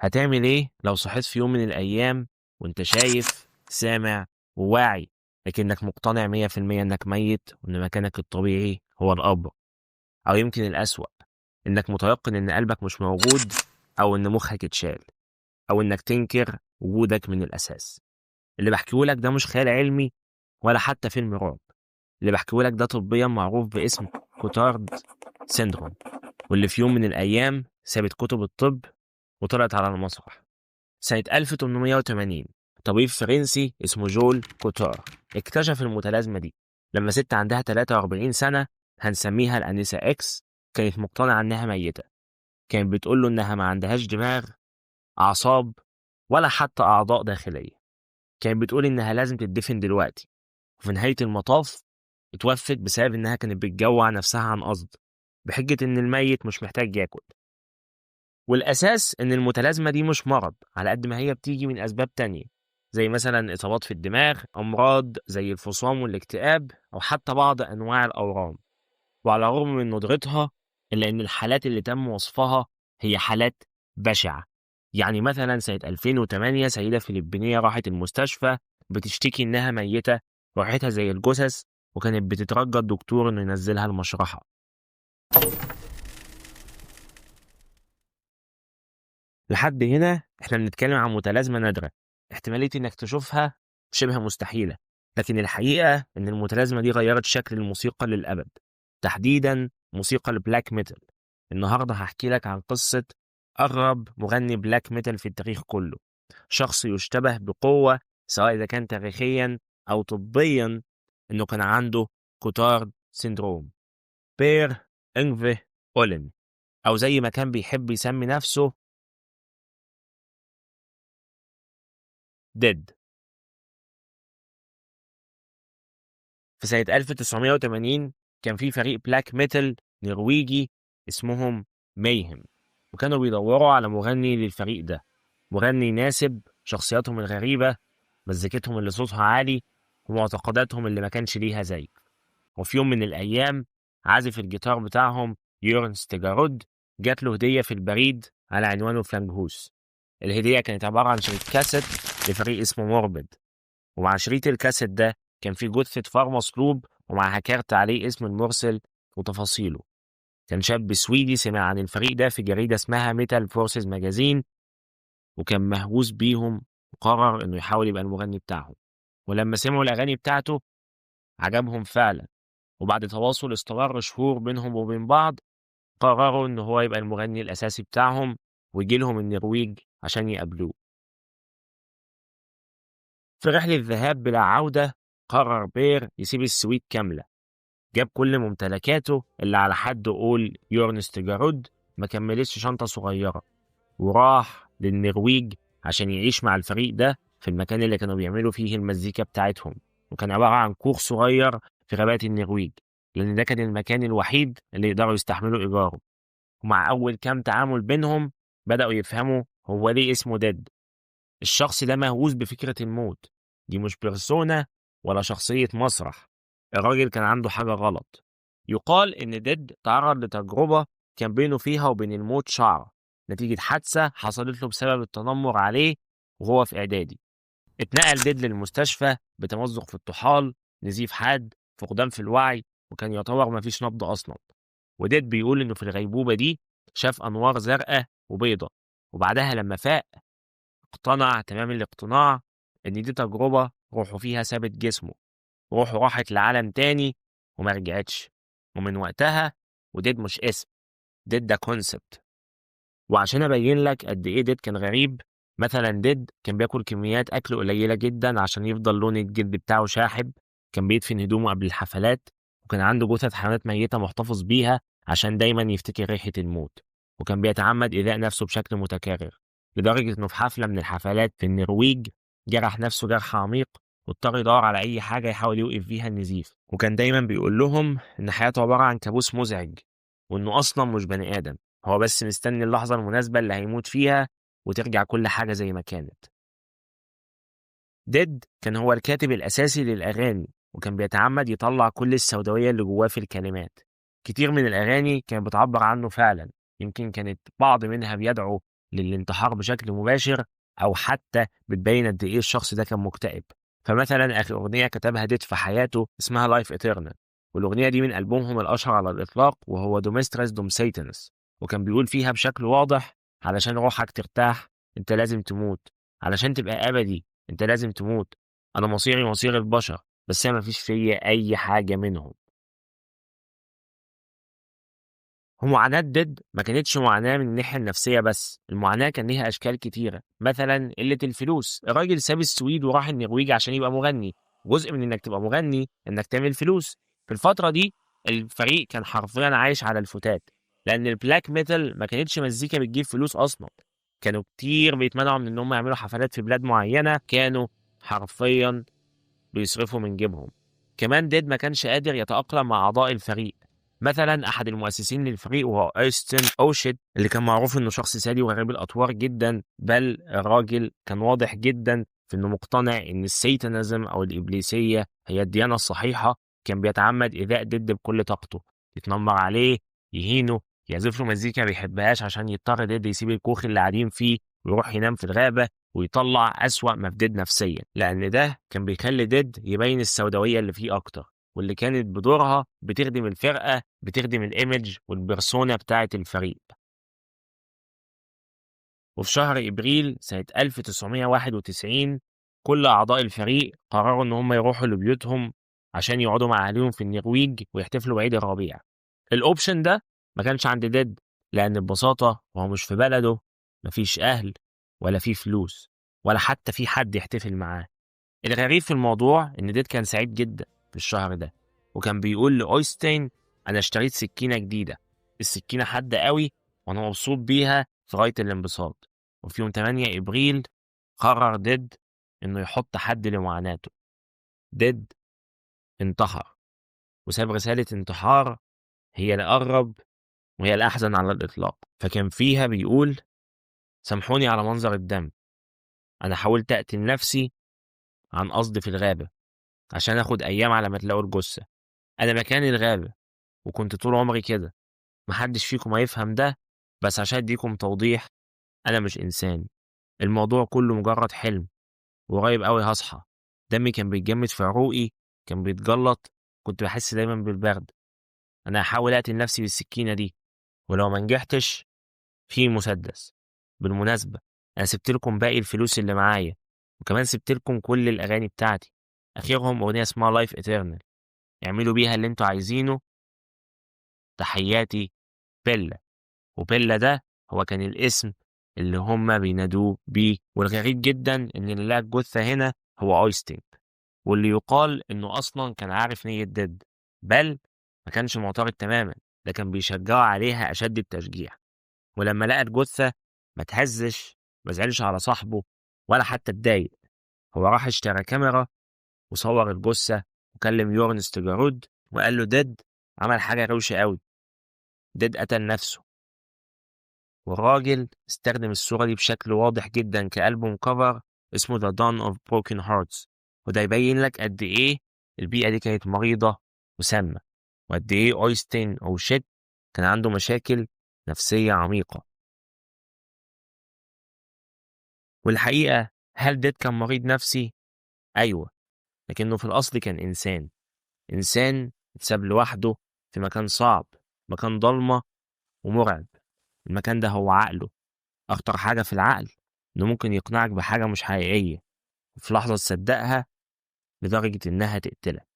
هتعمل ايه لو صحيت في يوم من الايام وانت شايف سامع وواعي، لكنك مقتنع 100% انك ميت وان مكانك الطبيعي هو القبر؟ او يمكن الاسوأ، انك متيقن ان قلبك مش موجود، او ان مخك اتشال، او انك تنكر وجودك من الاساس. اللي بحكيهولك ده مش خيال علمي ولا حتى فيلم رعب. اللي بحكيهولك ده طبيا معروف باسم كوتارد سيندروم، واللي في يوم من الايام سابت كتب الطب وطلعت على المسرح. سنة 1880 طبيب فرنسي اسمه جول كوتار اكتشف المتلازمة دي لما ست عندها 43 سنة، هنسميها الأنسة إكس، كانت مقتنعة إنها ميتة. كانت بتقول له إنها ما عندهاش دماغ، أعصاب، ولا حتى أعضاء داخلية. كانت بتقول إنها لازم تدفن دلوقتي، وفي نهاية المطاف اتوفت بسبب إنها كانت بتجوع نفسها عن قصد، بحجة إن الميت مش محتاج ياكل. والأساس إن المتلازمة دي مش مرض على قد ما هي بتيجي من أسباب تانية، زي مثلا إصابات في الدماغ، أمراض زي الفصام والاكتئاب، أو حتى بعض أنواع الأورام. وعلى الرغم من ندرتها، إلا إن الحالات اللي تم وصفها هي حالات بشعة. يعني مثلا سنة 2008 سيدة فلبينية راحت المستشفى بتشتكي إنها ميتة، راحتها زي الجثث، وكانت بتترجى الدكتور إنه ينزلها المشرحة. لحد هنا احنا بنتكلم عن متلازمة نادرة، احتمالية انك تشوفها شبه مستحيلة. لكن الحقيقة ان المتلازمة دي غيرت شكل الموسيقى للأبد، تحديدا موسيقى البلاك ميتال. النهاردة هحكي لك عن قصة أغرب مغني بلاك ميتال في التاريخ كله، شخص يشتبه بقوة سواء إذا كان تاريخيا أو طبيا إنه كان عنده كوتارد سيندروم. بير إنغفي أولين، أو زي ما كان بيحب يسمي نفسه، ديد. في سنة 1980 كان في فريق بلاك ميتال نرويجي اسمهم ميهم، وكانوا بيدوروا على مغني للفريق ده، مغني يناسب شخصياتهم الغريبة، مزيكتهم اللي صوتها عالي، ومعتقداتهم اللي ما كانش ليها زي. وفي يوم من الأيام عازف الجيتار بتاعهم يورن ستيجارود جات له هدية في البريد على عنوانه فلانجهوس. الهدية كانت عبارة عن شريط كاسيت لفريق اسمه موربد، ومع شريط الكاسيت ده كان في جثة فار مصلوب ومعها كارت عليه اسم المرسل وتفاصيله. كان شاب سويدي سمع عن الفريق ده في جريدة اسمها ميتال فورسز ماجازين، وكان مهووس بيهم، وقرر انه يحاول يبقى المغني بتاعهم. ولما سمعوا الاغاني بتاعته عجبهم فعلا، وبعد تواصل استمر شهور بينهم وبين بعض، قرروا ان هو يبقى المغني الاساسي بتاعهم ويجي لهم النرويج عشان يقابلوه. في رحلة ذهاب بلا عودة قرر بير يسيب السويد كاملة. جاب كل ممتلكاته اللي على حد قول يورنست جارود، ما كملتش شنطة صغيرة، وراح للنرويج عشان يعيش مع الفريق ده في المكان اللي كانوا بيعملوا فيه المزيكا بتاعتهم. وكان عبارة عن كوخ صغير في غابات النرويج، لأن ده كان المكان الوحيد اللي يقدروا يستحملوا إيجاره. ومع أول كام تعامل بينهم بدأوا يفهموا هو ليه اسمه ديد. الشخص ده مهووس بفكرة الموت، دي مش بيرسونا ولا شخصية مسرح. الراجل كان عنده حاجة غلط. يقال إن ديد تعرض لتجربة كان بينه فيها وبين الموت شعرة، نتيجة حادثة حصلت له بسبب التنمر عليه وهو في إعدادي. اتنقل ديد للمستشفى بتمزق في الطحال، نزيف حاد، فقدان في الوعي، وكان يعتبر مفيش نبض أصلا. وديد بيقول إنه في الغيبوبة دي شاف أنوار زرقاء وبيضة، وبعدها لما فاق اقتنع تمام الاقتناع إن دي تجربة روحه فيها سابت جسمه، روحه راحت لعالم تاني وما رجعتش. ومن وقتها وديد مش اسم، ديد ده كونسبت. وعشان أبين لك قد إيه ديد كان غريب، مثلا ديد كان بياكل كميات أكل قليلة جدا عشان يفضل لون الجلد بتاعه شاحب، كان بيدفن هدومه قبل الحفلات، وكان عنده جثث حيوانات ميتة محتفظ بيها عشان دايما يفتكر ريحة الموت، وكان بيتعمد إيذاء نفسه بشكل متكرر، لدرجة إنه في حفلة من الحفلات في النرويج جرح نفسه جرح عميق، واضطر يدور على أي حاجة يحاول يوقف بيها النزيف. وكان دايما بيقول لهم إن حياته عبارة عن كابوس مزعج، وإنه أصلا مش بني آدم، هو بس مستني اللحظة المناسبة اللي هيموت فيها وترجع كل حاجة زي ما كانت. ديد كان هو الكاتب الأساسي للأغاني، وكان بيتعمد يطلع كل السوداوية اللي جواه في الكلمات. كتير من الأغاني كانت بتعبر عنه فعلا، يمكن كانت بعض منها بيدعو للانتحار بشكل مباشر، أو حتى بتبين قد إيه الشخص ده كان مكتئب. فمثلا آخر أغنية كتبها ديد في حياته اسمها لايف إترنال، والأغنية دي من ألبومهم الأشهر على الإطلاق وهو دومسترس دوم سيتانس. وكان بيقول فيها بشكل واضح: علشان روحك ترتاح أنت لازم تموت، علشان تبقى أبدي أنت لازم تموت، أنا مصيري مصير البشر، بس أنا مفيش فيا أي حاجة منهم. ومعاناة ديد ما كانتش معاناة من الناحية النفسية بس، المعاناة كان ليها أشكال كتيرة. مثلا قلة الفلوس، الراجل ساب السويد وراح النرويج عشان يبقى مغني. جزء من إنك تبقى مغني إنك تعمل فلوس. في الفترة دي الفريق كان حرفيا عايش على الفتات، لأن البلاك ميتال ما كانتش مزيكا بتجيب فلوس أصلا. كانوا كتير بيتمنعوا من إنهم يعملوا حفلات في بلاد معينة، كانوا حرفيا بيصرفوا من جيبهم. كمان ديد ما كانش قادر يتأقلم مع أعضاء الفريق. مثلا أحد المؤسسين للفريق وهو أوستن أوشيت، اللي كان معروف إنه شخص سادي وغريب الأطوار جدا، بل الراجل كان واضح جدا في إنه مقتنع إن السيتانيزم أو الإبليسية هي الديانة الصحيحة. كان بيتعمد إيذاء ديد بكل طاقته، يتنمر عليه، يهينه، يعزف له مزيكا ما بيحبهاش عشان يضطر ديد يسيب الكوخ اللي قاعدين فيه ويروح ينام في الغابة، ويطلع أسوأ ما في ديد نفسيا، لأن ده كان بيخلي ديد يبين السوداوية اللي فيه أكتر، واللي كانت بدورها بتخدم الفرقة، بتخدم الإيمج والبرسونا بتاعة الفريق. وفي شهر إبريل سنة 1991 كل أعضاء الفريق قرروا إن هم يروحوا لبيوتهم عشان يقعدوا مع أهاليهم في النرويج ويحتفلوا بعيد الربيع. الأوبشن ده ما كانش عند ديد، لأن ببساطة هو مش في بلده، مفيش أهل ولا في فلوس ولا حتى في حد يحتفل معاه. الغريب في الموضوع إن ديد كان سعيد جدا في الشهر ده، وكان بيقول لأويستين: أنا اشتريت سكينة جديدة، السكينة حادة قوي وأنا مبسوط بيها في غاية الانبساط. وفي يوم 8 إبريل قرر ديد إنه يحط حد لمعاناته. ديد انتحر، وساب رسالة انتحار هي الأقرب وهي الأحزن على الإطلاق. فكان فيها بيقول: سامحوني على منظر الدم، أنا حاولت أقتل نفسي عن قصد في الغابة عشان آخد أيام على ما تلاقوا الجثة. أنا مكاني الغابة، وكنت طول عمري كده. محدش فيكم هيفهم ده، بس عشان أديكم توضيح، أنا مش إنسان، الموضوع كله مجرد حلم، وقريب أوي هصحى. دمي كان بيتجمد في عروقي، كان بيتجلط، كنت بحس دايما بالبرد. أنا هحاول أقتل نفسي بالسكينة دي، ولو ما نجحتش في مسدس. بالمناسبة أنا سبت لكم باقي الفلوس اللي معايا، وكمان سبت لكم كل الأغاني بتاعتي، آخرهم أغنية اسمها لايف إترنال، اعملوا بيها اللي انتوا عايزينه. تحياتي، بيلا. وبيلا ده هو كان الاسم اللي هما بينادوه بيه. والغريب جدا إن اللي لقى الجثة هنا هو أويستين، واللي يقال إنه أصلا كان عارف نية ديد، بل ما كانش معترض تماما، ده كان بيشجعه عليها أشد التشجيع. ولما لقى الجثة ما تهزش، ما زعلش على صاحبه ولا حتى اتضايق. هو راح اشترى كاميرا وصور الجثة، وكلم يورنست جارود وقال له ديد عمل حاجة روشة قوي، ديد قتل نفسه. والراجل استخدم الصورة دي بشكل واضح جدا كألبوم كفر اسمه The Dawn of Broken Hearts. وده يبين لك قد إيه البيئة دي كانت مريضة وسامة، وقد إيه أويستين أو شيت كان عنده مشاكل نفسية عميقة. والحقيقة، هل ديد كان مريض نفسي؟ أيوة، لكنه في الأصل كان إنسان. إنسان اتساب لوحده في مكان صعب، مكان ضلمة ومرعب. المكان ده هو عقله. أخطر حاجة في العقل إنه ممكن يقنعك بحاجة مش حقيقية، وفي لحظة تصدقها لدرجة إنها تقتلك.